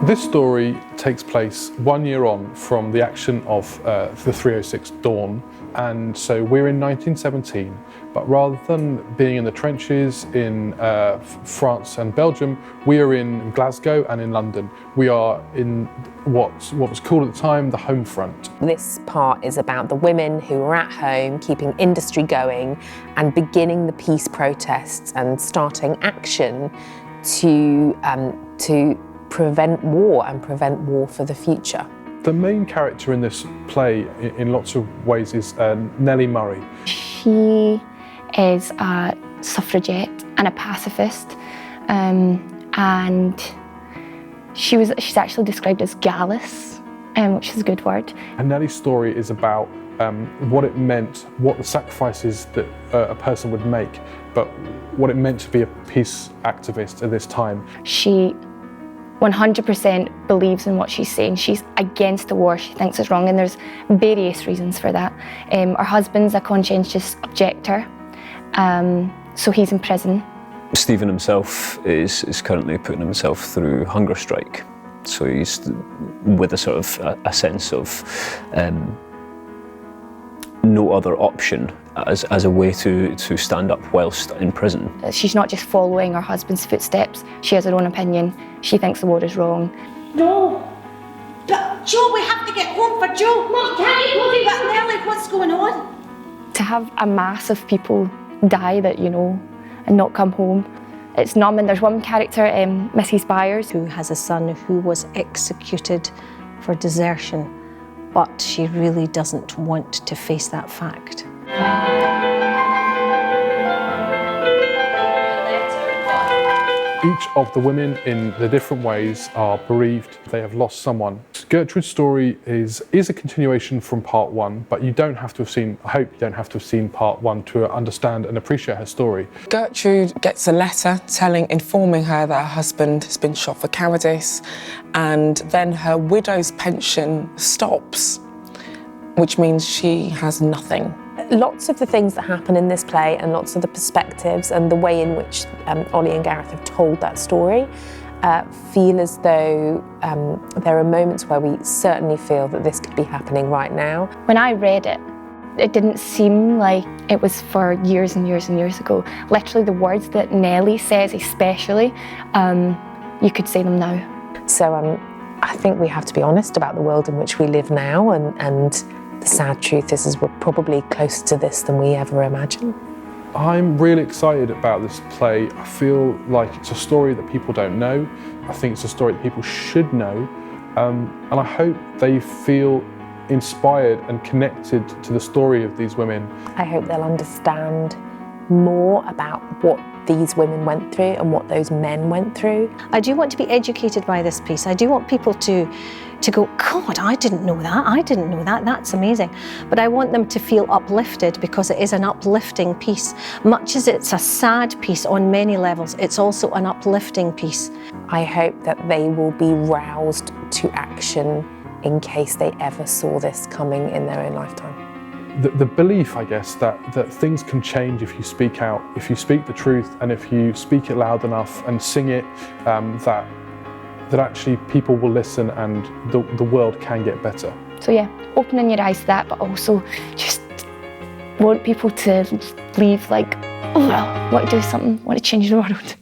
This story takes place 1 year on from the action of the 306 Dawn, and so we're in 1917, but rather than being in the trenches in France and Belgium, we are in Glasgow and in London. We are in what was called at the time the home front. This part is about the women who were at home, keeping industry going and beginning the peace protests and starting action to prevent war and prevent war for the future. The main character in this play, in lots of ways, is Nellie Murray. She is a suffragette and a pacifist, and she's actually described as gallus, which is a good word. And Nellie's story is about what it meant, what the sacrifices that a person would make, but what it meant to be a peace activist at this time. She 100% believes in what she's saying. She's against the war, she thinks it's wrong, and there's various reasons for that. Her husband's a conscientious objector, so he's in prison. Stephen himself is currently putting himself through hunger strike, so he's with a sort of a sense of no other option as a way to stand up whilst in prison. She's not just following her husband's footsteps, she has her own opinion. She thinks the war is wrong. No, but Joe, we have to get home for Joe. Mom, can't you go? But Mellie, what's going on? To have a mass of people die that you know and not come home, it's numbing. There's one character, Mrs. Byers, who has a son who was executed for desertion, but she really doesn't want to face that fact. Each of the women in the different ways are bereaved. They have lost someone. Gertrude's story is a continuation from part one, but you don't have to have seen, I hope you don't have to have seen part one to understand and appreciate her story. Gertrude gets a letter informing her that her husband has been shot for cowardice, and then her widow's pension stops, which means she has nothing. Lots of the things that happen in this play and lots of the perspectives and the way in which Ollie and Gareth have told that story feel as though there are moments where we certainly feel that this could be happening right now. When I read it, it didn't seem like it was for years and years and years ago. Literally the words that Nellie says especially, you could say them now. So I think we have to be honest about the world in which we live now, and the sad truth is we're probably closer to this than we ever imagined. I'm really excited about this play. I feel like it's a story that people don't know. I think it's a story that people should know. And I hope they feel inspired and connected to the story of these women. I hope they'll understand more about what these women went through and what those men went through. I do want to be educated by this piece. I do want people to go, God, I didn't know that, that's amazing. But I want them to feel uplifted, because it is an uplifting piece. Much as it's a sad piece on many levels, it's also an uplifting piece. I hope that they will be roused to action in case they ever saw this coming in their own lifetime. The belief, I guess, that things can change if you speak out, if you speak the truth, and if you speak it loud enough and sing it, that actually people will listen and the world can get better. So yeah, opening your eyes to that, but also just want people to leave like, oh well, want to do something, want to change the world.